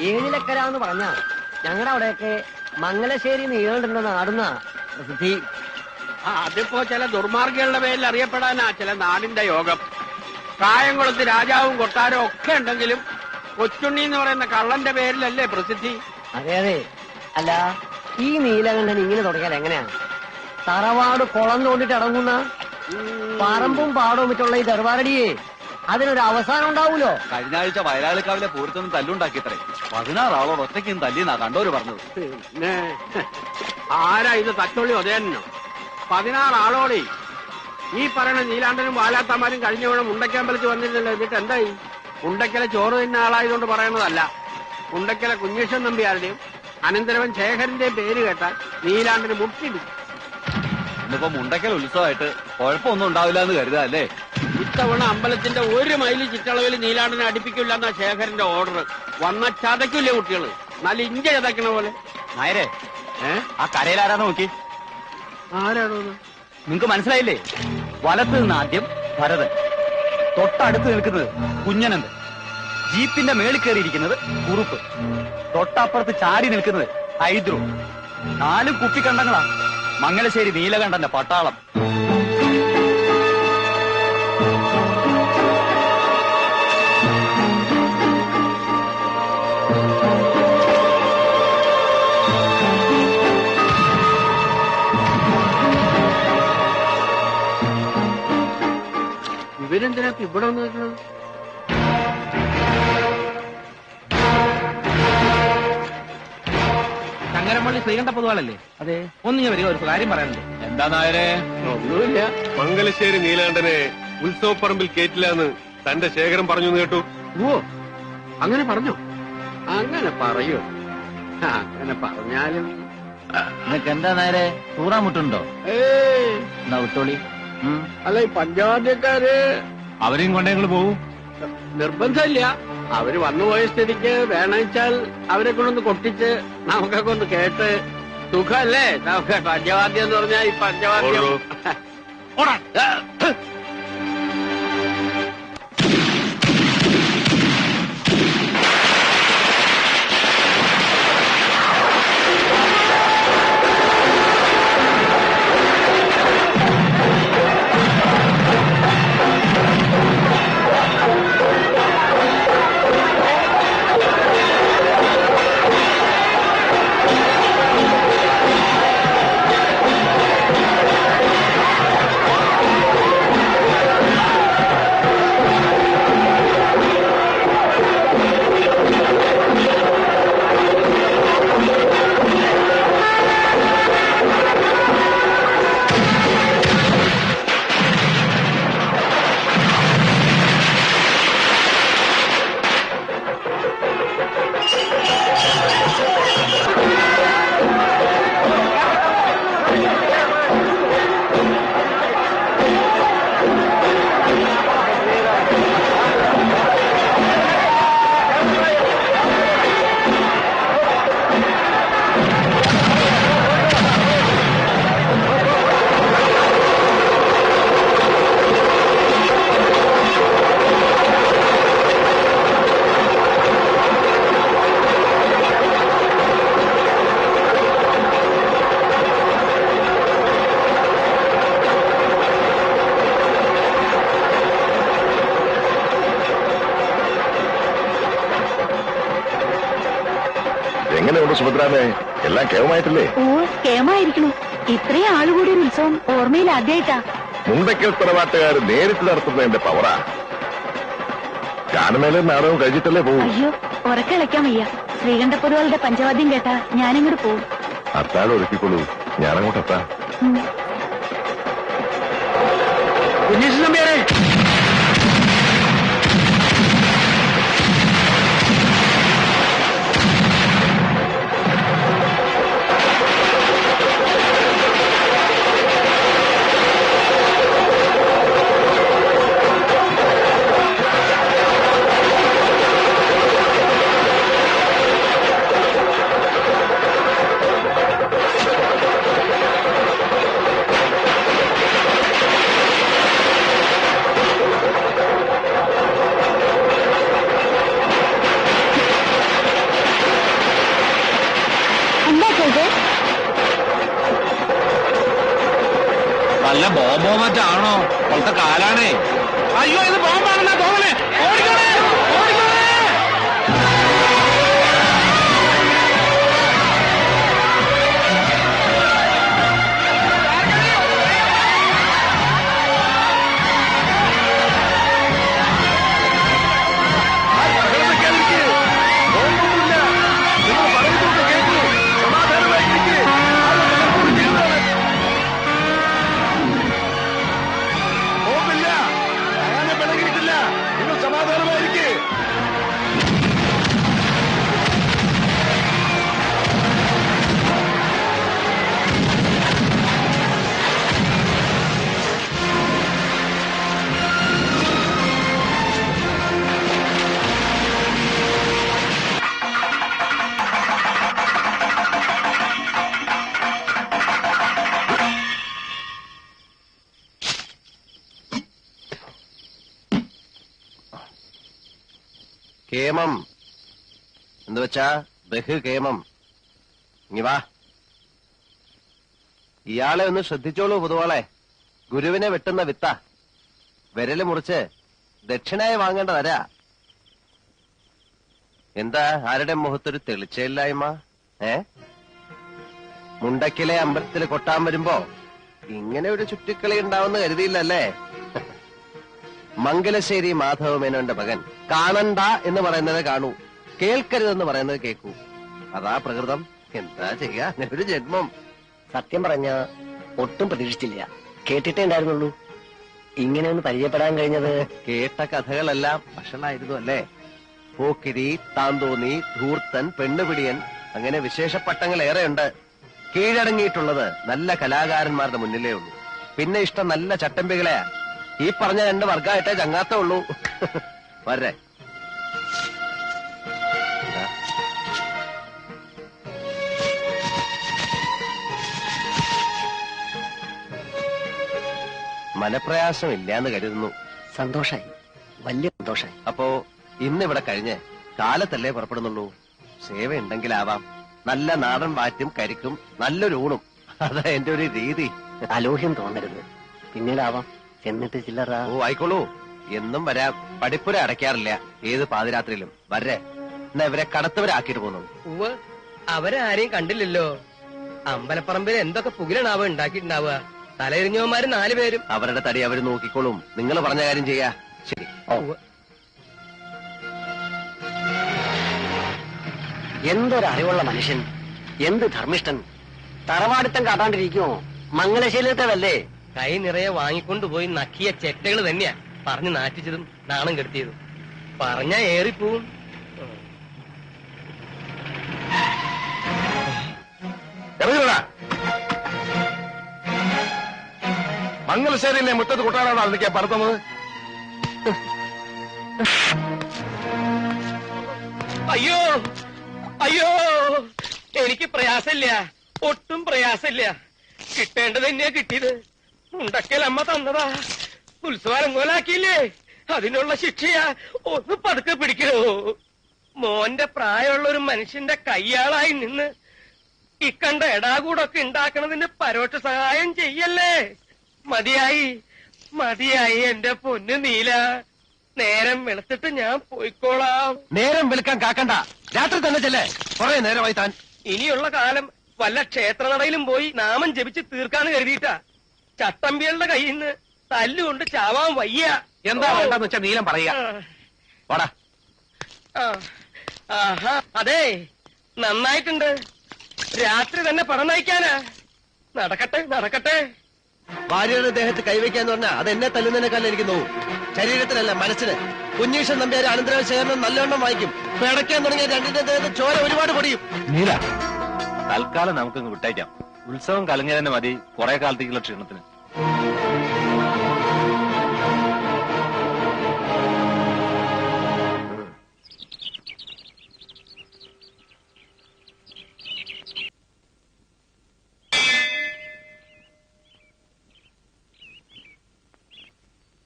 ഏഴിലക്കര എന്ന് പറഞ്ഞ ഞങ്ങളുടെ അവിടെയൊക്കെ മംഗലശ്ശേരി നീളുണ്ടെന്ന നാടുന്ന പ്രസിദ്ധി. അതിപ്പോ ചില ദുർമാർഗങ്ങളുടെ പേരിൽ അറിയപ്പെടാനാ ചില നാടിന്റെ യോഗം. കായംകുളത്ത് രാജാവും കൊട്ടാരവും ഒക്കെ ഉണ്ടെങ്കിലും കൊച്ചുണ്ണി എന്ന് പറയുന്ന കള്ളന്റെ പേരിലല്ലേ പ്രസിദ്ധി? അതെ അതെ. അല്ല, ഈ നീലകണ്ഠൻ ഇങ്ങനെ തുടങ്ങിയാൽ എങ്ങനെയാണ്? തറവാട് കുളം തോണ്ടിട്ട് ഇറങ്ങുന്ന പറമ്പും പാടവും മറ്റുള്ള ഈ ദർബാരടിയെ അതിനൊരു അവസാനം ഉണ്ടാവൂലോ? കഴിഞ്ഞ ആഴ്ച വയലാളിക്കാവിലെ പൂരത്തൊന്നും തല്ലുണ്ടാക്കിത്രേ. 16 ആളോട് ഒറ്റയ്ക്കും തല്ലിന്നാ കണ്ടോര് പറഞ്ഞത്. പിന്നെ ആരാ ഇത് തച്ചുള്ളി ഉദയനോ? 16 ആളോടെ ഈ പറയുന്ന നീലാണ്ടനും വാലാത്തമാരും കഴിഞ്ഞ വീട് മുണ്ടക്കമ്പലത്ത് വന്നിരുന്നല്ലോ. എന്നിട്ട് എന്തായി? മുണ്ടക്കലെ ചോറ് തിന്ന ആളായതുകൊണ്ട് പറയുന്നതല്ല. മുണ്ടക്കലെ കുഞ്ഞേശ്വൻ നമ്പ്യാരുടെയും അനന്തരവൻ ശേഖരന്റെയും പേര് കേട്ടാൽ നീലാണ്ടന് മുട്ടിടും. ഇന്നിപ്പോ മുണ്ടക്കൽ ഉത്സവമായിട്ട് കുഴപ്പമൊന്നും ഉണ്ടാവില്ല എന്ന് കരുതാ അല്ലേ? ഇത്തവണ അമ്പലത്തിന്റെ 1 മൈൽ ചുറ്റളവിൽ നീലാണ്ടനെ അടുപ്പിക്കില്ല എന്നാ ശേഖരന്റെ ഓർഡർ. വന്ന ചതയ്ക്കില്ലേ കുട്ടികള്, നല്ല ഇഞ്ച ചതയ്ക്കണ പോലെ. നായരെ, ആ കരയിലാരാന്ന് നോക്കി. ആരാണോ? നിങ്ങക്ക് മനസ്സിലായില്ലേ? വലത്ത് നിന്ന് ആദ്യം ഭരതൻ, തൊട്ടടുത്ത് നിൽക്കുന്നത് കുഞ്ഞനന്ത്, ജീപ്പിന്റെ മേളിൽ കയറിയിരിക്കുന്നത് കുറുപ്പ്, തൊട്ടപ്പുറത്ത് ചാടി നിൽക്കുന്നത് ഹൈദ്രു. 4 കുപ്പിക്കണ്ടങ്ങളാ മംഗലശ്ശേരി നീലകണ്ഠന്റെ പട്ടാളം. ഇവരെന്തിനാ ഇവിടെ വന്ന് നിൽക്കണം? ചങ്ങരമള്ളി ശ്രീകണ്ഠ പൊതുവാളല്ലേ? അതെ. ഒന്നിങ്ങ വരിക, ഒരു കാര്യം പറയാനുണ്ട്. എന്താ നായരെ? ഒന്നുമില്ല. മംഗലശ്ശേരി നീലാണ്ടനെ ഉത്സവപ്പറമ്പിൽ കേറ്റില്ലാന്ന് തന്റെ ശേഖരം പറഞ്ഞു കേട്ടു. ഓ, അങ്ങനെ പറഞ്ഞോ? അങ്ങനെ പറയോ? അങ്ങനെ പറഞ്ഞാലും നിനക്ക് എന്താ നായരെ, തൂറാമുട്ടുണ്ടോ? എന്നാ വിട്ടോളി. അല്ല, ഈ പഞ്ചവാദ്യക്കാര് അവരെയും കൊണ്ടേ ഞങ്ങൾ പോവും. നിർബന്ധമില്ല. അവര് വന്നുപോയ സ്ഥിതിക്ക് വേണമെച്ചാൽ അവരെ കൊണ്ടൊന്ന് കൊട്ടിച്ച് നമുക്കൊക്കെ ഒന്ന് കേട്ട് സുഖല്ലേ? നമുക്ക് പഞ്ചവാദ്യം എന്ന് പറഞ്ഞാൽ ഈ പഞ്ചവാദ്യം എങ്ങനെയുണ്ട് സുഭദ്രാമേ? എല്ലാം കേമമായിട്ടില്ലേ? ഓ, കേമായിരിക്കണു. ഇത്രയും ആളുകൂടി ഒരു ഉത്സവം ഓർമ്മയിൽ ആദ്യമായിട്ടാ. മുണ്ടക്കൽ തറവാട്ടുകാർ നേരിട്ട് നടത്തുന്നതിന്റെ പവറാ. ഗാനമേലും നാടകവും കഴിച്ചിട്ടല്ലേ പോകും. അയ്യോ, ഉറക്കളിക്കാൻ വയ്യ. ശ്രീകണ്ഠ പൊതുവാളുടെ പഞ്ചവാദ്യം കേട്ടാ ഞാനിങ്ങോട്ട് പോവും. അത്താഴം ഒരുക്കിക്കൊള്ളൂ, ഞാനങ്ങോട്ടെത്താം. കുഞ്ഞേശ്വൻ നമ്പ്യാരെ, വല്ല ബോംബോ മറ്റാണോ? പോലത്തെ കാലാണേ. അയ്യോ, ഇത് ബോംബാണെന്നാ തോന്നണേ. ഓടിക്കോളേ, ഓടിക്കോളേ. കേമം എന്ന് വെച്ചാ ബഹുകേമം. ഇനി വാ. ഇയാളെ ഒന്ന് ശ്രദ്ധിച്ചോളൂ പൊതുവാളെ. ഗുരുവിനെ വെട്ടുന്ന വിത്ത. വിരല് മുറിച്ച് ദക്ഷിണായി വാങ്ങേണ്ട തരാ. എന്താ ആരുടെ മുഖത്തൊരു തെളിച്ചയില്ലായ്മ? മുണ്ടക്കിലെ അമ്പലത്തിൽ കൊട്ടാൻ വരുമ്പോ ഇങ്ങനെ ഒരു ചുറ്റിക്കളി ഉണ്ടാവുന്ന കരുതിയില്ലല്ലേ? മംഗലശ്ശേരി മാധവമേനോന്റെ മകൻ. കാണണ്ട എന്ന് പറയുന്നത് കാണൂ, കേൾക്കരുതെന്ന് പറയുന്നത് കേൾക്കൂ. അതാ പ്രകൃതം. എന്താ ചെയ്യാ, അങ്ങനെ ഒരു ജന്മം. സത്യം പറഞ്ഞ ഒട്ടും പ്രതീക്ഷിച്ചില്ല. കേട്ടിട്ടേ ഉണ്ടായിരുന്നുള്ളൂ. ഇങ്ങനെ ഒന്ന് പരിചയപ്പെടാൻ കഴിഞ്ഞത്. കേട്ട കഥകളെല്ലാം വഷളായിരുന്നു അല്ലേ? പോക്കിരി, താന്തോന്നി, ധൂർത്തൻ, പെണ്ണുപിടിയൻ, അങ്ങനെ വിശേഷപ്പട്ടങ്ങൾ ഏറെയുണ്ട്. കീഴടങ്ങിയിട്ടുള്ളത് നല്ല കലാകാരന്മാരുടെ മുന്നിലേ ഉള്ളൂ. പിന്നെ ഇഷ്ടം നല്ല ചട്ടമ്പികളെയാ. ഈ പറഞ്ഞ 2 വർഗമായിട്ടേ ചങ്ങാത്തേ ഉള്ളൂ. വരെ മനപ്രയാസം ഇല്ലാന്ന് കരുതുന്നു. സന്തോഷായി, വലിയ സന്തോഷായി. അപ്പോ ഇന്നിവിടെ കഴിഞ്ഞ് കാലത്തല്ലേ പുറപ്പെടുന്നുള്ളൂ. സേവ ഉണ്ടെങ്കിലാവാം. നല്ല നാടൻ വാറ്റും കരിക്കും നല്ലൊരു ഊണും. അതാ എന്റെ ഒരു രീതി. അലോഹ്യം തോന്നരുത്, പിന്നീടാവാം. എന്നിട്ട് ചില്ലറ. ഓ ആയിക്കോളൂ, എന്നും വരാം. പഠിപ്പുര അടയ്ക്കാറില്ല ഏത് പാതിരാത്രിയിലും. വരെ എന്നാ ഇവരെ കടത്തവരാക്കിട്ട് പോകുന്നു. അവരാരെയും കണ്ടില്ലല്ലോ. അമ്പലപ്പറമ്പിൽ എന്തൊക്കെ പുകിലാണാവുക ഉണ്ടാക്കിയിട്ടുണ്ടാവുക. തലയെറിഞ്ഞവന്മാര് 4 പേരും. അവരുടെ തടി അവര് നോക്കിക്കോളും. നിങ്ങൾ പറഞ്ഞ കാര്യം ചെയ്യാ. ശരി. എന്തൊരറിവുള്ള മനുഷ്യൻ, എന്ത് ധർമ്മിഷ്ഠൻ. തറവാടിത്തം കാട്ടാണ്ടിരിക്കുമോ? മംഗലശീലത്തല്ലേ? കൈ നിറയെ വാങ്ങിക്കൊണ്ടുപോയി നക്കിയ ചെറ്റകൾ തന്നെയാ പറഞ്ഞു നാറ്റിച്ചതും നാണം കെടുത്തിയതും. പറഞ്ഞ ഏറിപ്പോവും. മംഗലശ്ശേരിയിലെ മുറ്റത്ത് കൊട്ടാനാണോ അതൊക്കെ പറത്തുന്നത്? അയ്യോ അയ്യോ, എനിക്ക് പ്രയാസമില്ല, ഒട്ടും പ്രയാസമില്ല. കിട്ടേണ്ടത് തന്നെയാ കിട്ടിയത്. മുണ്ടക്കൽ അമ്മ തന്നതാ. ഉത്സവം കോലാക്കിയില്ലേ, അതിനുള്ള ശിക്ഷയാ. ഒന്ന് പതുക്കെ പിടിക്കണോ. മോന്റെ പ്രായമുള്ള ഒരു മനുഷ്യന്റെ കയ്യാളായി നിന്ന് ഇക്കണ്ട എടാകൂടൊക്കെ ഉണ്ടാക്കണതിന് പരോക്ഷ സഹായം ചെയ്യല്ലേ. മതിയായി മതിയായി എന്റെ പൊന്നു നീല. നേരം വെളുത്തിട്ട് ഞാൻ പോയിക്കോളാം. നേരം വെളുക്കാൻ കാക്കണ്ട, രാത്രി തന്നെ ചെല്ലേ. കുറെ നേരമായി താൻ. ഇനിയുള്ള കാലം വല്ല ക്ഷേത്രനടയിലും പോയി നാമം ജപിച്ച് തീർക്കാന്ന് കരുതിയിട്ടാ. ചട്ടമ്പികളുടെ കയ്യിൽ നിന്ന് തല്ലുകൊണ്ട് ചാവാൻ വയ്യ. എന്താ വേണ്ടെന്ന് വെച്ചാ നീലം പറയുക. വാടാ. ആഹാ, അതെ, നന്നായിട്ടുണ്ട്. രാത്രി തന്നെ പണം നയിക്കാനാ. നടക്കട്ടെ നടക്കട്ടെ. ഭാര്യയുടെ ദേഹത്ത് കൈവയ്ക്കാന്ന് പറഞ്ഞാൽ അത് എന്നെ തല്ലുന്നതിനേക്കാൾ എനിക്ക് നോവും. ശരീരത്തിലല്ല, മനസ്സിന്. കുഞ്ഞീഷൻ നമ്പ്യാർ അനന്തര ശേഖരണം നല്ലവണ്ണം വായിക്കും. പിടയ്ക്കാൻ തുടങ്ങിയ 2ന്റെ ദേഹത്ത് ചോര ഒരുപാട് പൊടിയും. നീല, തൽക്കാലം നമുക്കങ്ങ് വിട്ടേക്കാം. ഉത്സവം കലങ്ങിയ തന്നെ മതി കുറെ കാലത്തേക്കുള്ള ക്ഷീണത്തിന്.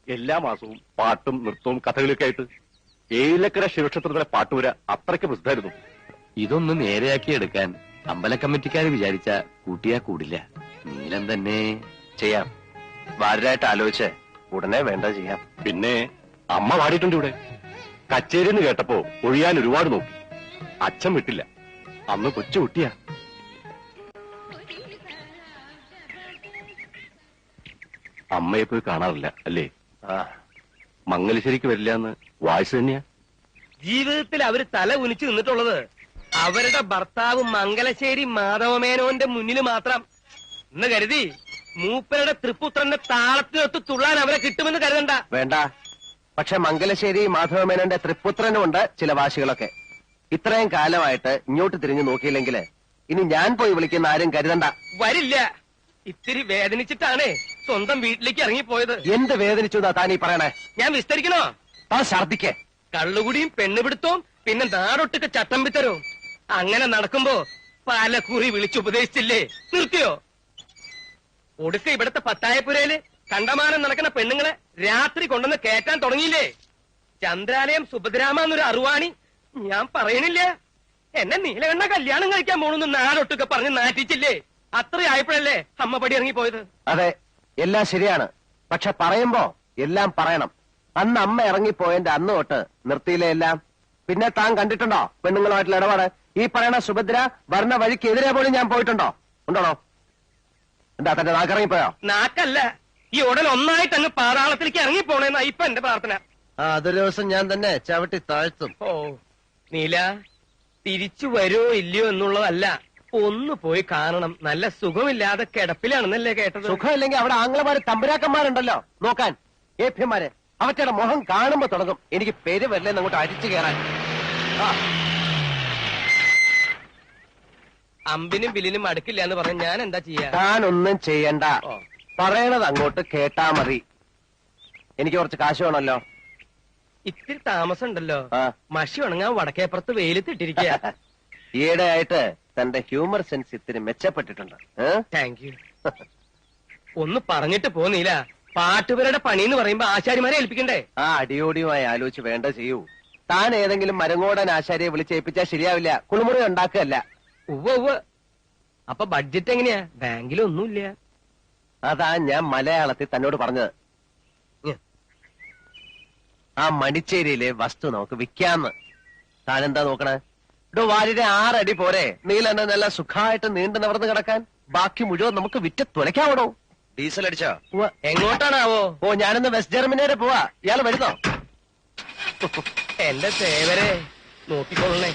എല്ലാ മാസവും പാട്ടും നൃത്തവും കഥകളിയൊക്കെ ആയിട്ട് ഏലക്കര ശിവക്ഷേത്രത്തിലെ പാട്ടുപുര അത്രയ്ക്ക് പ്രസിദ്ധമായിരുന്നു. ഇതൊന്ന് നേരെയാക്കി എടുക്കാൻ അമ്പല കമ്മിറ്റിക്കാര് വിചാരിച്ച കൂട്ടിയാ കൂടില്ല. നീലം തന്നെ ചെയ്യാം. വാരായിട്ട് ആലോചിച്ച് ഉടനെ വേണ്ട ചെയ്യാം. പിന്നെ അമ്മ പാടിയിട്ടുണ്ട് ഇവിടെ. കച്ചേരിന്ന് കേട്ടപ്പോ ഒഴിയാൻ ഒരുപാട് നോക്കി. അച്ഛൻ വിട്ടില്ല. അന്ന് കൊച്ചു കുട്ടിയാ. അമ്മയെ പോയി കാണാറില്ല അല്ലേ? ആ, മംഗലശ്ശേരിക്ക് വരില്ല എന്ന് വായിച്ചു തന്നെയാ. ജീവിതത്തിൽ അവര് തല ഉനിച്ചു നിന്നിട്ടുള്ളത് അവരുടെ ഭർത്താവ് മംഗലശ്ശേരി മാധവമേനോന്റെ മുന്നിൽ മാത്രം എന്ന് കരുതി മൂപ്പരുടെ തൃപ്പുത്രന്റെ താളത്തിനൊത്ത് തുള്ളാൻ അവരെ കിട്ടുമെന്ന് കരുതണ്ട. വേണ്ട. പക്ഷെ മംഗലശ്ശേരി മാധവമേനോന്റെ തൃപ്പുത്രനുമുണ്ട് ചില വാശികളൊക്കെ. ഇത്രയും കാലമായിട്ട് ഇങ്ങോട്ട് തിരിഞ്ഞു നോക്കിയില്ലെങ്കിൽ ഇനി ഞാൻ പോയി വിളിക്കുന്ന ആരും കരുതണ്ട. വരില്ല. ഇത്തിരി വേദനിച്ചിട്ടാണ് സ്വന്തം വീട്ടിലേക്ക് ഇറങ്ങിപ്പോയത്. എന്ത് വേദനിച്ചു എന്നാ താനീ പറയണേ? ഞാൻ വിസ്തരിക്കണോ? താൻ ഛർദിക്കേ. കള്ളുകുടിയും പെണ്ണുപിടുത്തവും പിന്നെ നാടൊട്ടുക്ക് ചട്ടമ്പിത്തരവും അങ്ങനെ നടക്കുമ്പോ പല കുറി വിളിച്ചുപദേശിച്ചില്ലേ? നിർത്തിയോ? ഒടുക്ക ഇവിടത്തെ പത്തായപ്പുരയില് കണ്ടമാനം നടക്കുന്ന പെണ്ണുങ്ങളെ രാത്രി കൊണ്ടുവന്ന് കേറ്റാൻ തുടങ്ങിയില്ലേ? ചന്ദ്രാലയം സുഭദ്രാമ എന്നൊരു അറുവാണി ഞാൻ പറയണില്ല. എന്നെ നീലകണ്ഠ കല്യാണം കഴിക്കാൻ പോണെന്ന് നാടൊട്ടുക്കെ പറഞ്ഞ് നാറ്റിച്ചില്ലേ? അത്രയായപ്പോഴല്ലേ അമ്മ പടി ഇറങ്ങിപ്പോയത്. അതെ, എല്ലാം ശരിയാണ്. പക്ഷെ പറയുമ്പോ എല്ലാം പറയണം. അന്ന് അമ്മ ഇറങ്ങിപ്പോയതിന്റെ അന്ന് തൊട്ട് നിർത്തിയില്ലേ എല്ലാം. പിന്നെ താൻ കണ്ടിട്ടുണ്ടോ പെണ്ണുങ്ങളുമായിട്ടുള്ള ഇടപാട്? ഈ പറയണ സുഭദ്ര വരുന്ന വഴിക്ക് എതിരെ പോലും ഞാൻ പോയിട്ടുണ്ടോ? ഉണ്ടോണോ? എന്താ തന്റെ നാക്കിറങ്ങിപ്പോയോ? നാക്കല്ല, ഈ ഉടൻ ഒന്നായിട്ട് അങ്ങ് പാതാളത്തിലേക്ക് ഇറങ്ങിപ്പോണേന്നാ ഇപ്പൊ എന്റെ പ്രാർത്ഥന. അതൊരു ദിവസം ഞാൻ തന്നെ ചവിട്ടി താഴ്ത്തും. ഓ നീല, തിരിച്ചു വരുമോ ഇല്ലയോ എന്നുള്ളതല്ല, ഒന്ന് പോയി കാണണം. നല്ല സുഖമില്ലാതെ കിടപ്പിലാണെന്നല്ലേ കേട്ടത്? സുഖമില്ലെങ്കിൽ അവിടെ ആംഗ്ലമാര് തമ്പുരാക്കന്മാരുണ്ടല്ലോ നോക്കാൻ, ഏഭ്യന്മാര്. അവറ്റയുടെ മുഖം കാണുമ്പോ തുടങ്ങും എനിക്ക് പേര് വരില്ലെന്ന് അങ്ങോട്ട് അടിച്ചു കയറാൻ. അമ്പിനും ബില്ലിനും അടുക്കില്ല എന്ന് പറഞ്ഞ ഞാൻ എന്താ ചെയ്യാ? താനൊന്നും ചെയ്യണ്ട. ഓ. പറയണത് അങ്ങോട്ട് കേട്ടാ മതി. എനിക്ക് കുറച്ച് കാശ് വേണമല്ലോ. ഇത്തിരി താമസം ഉണ്ടല്ലോ. ആ. മഷി ഉണങ്ങാൻ വടക്കേപ്പുറത്ത് വെയിലത്തിട്ടിരിക്കുക. ഈയിടെ ആയിട്ട് തന്റെ ഹ്യൂമർ സെൻസ് ഇത്തിരി മെച്ചപ്പെട്ടിട്ടുണ്ട്. Thank you. ഒന്ന് പറഞ്ഞിട്ട് പോന്നില്ല. പാട്ടുപേരുടെ പണി എന്ന് പറയുമ്പോ ആശാരിമാരെ ഏൽപ്പിക്കണ്ടേ? ആ അടിയോടിയുമായി ആലോചിച്ച് വേണ്ട ചെയ്യൂ. താൻ ഏതെങ്കിലും മരങ്ങോടൻ ആശാരിയെ വിളിച്ചേൽപ്പിച്ചാൽ ശരിയാവില്ല. കുളിമുറി ഉണ്ടാക്കുകയല്ല. ഉവ്വ്. അപ്പൊ ബഡ്ജറ്റ് എങ്ങനെയാ? ബാങ്കിലൊന്നുമില്ല. അതാ ഞാൻ മലയാളത്തിൽ തന്നോട് പറഞ്ഞത്. ഉം. ആ മടിച്ചേരിയിലെ വസ്തു നമുക്ക് വിൽക്കാന്ന്. താനെന്താ നോക്കണേ? ഇടോ വാലിന്റെ 6 അടി പോരെ നീലെന്നെ നല്ല സുഖമായിട്ട് നീണ്ടു നിവർന്ന് കിടക്കാൻ? ബാക്കി മുഴുവൻ നമുക്ക് വിറ്റ് തുലയ്ക്കാവണോ? ഡീസൽ അടിച്ചോ? എങ്ങോട്ടാണാവോ? ഓ ഞാനിന്ന് വെസ്റ്റ് ജർമ്മനി വരെ പോവാ. ഇയാൾ വരുന്നോ? എന്റെ സേവരെ നോക്കിക്കൊള്ളണേ.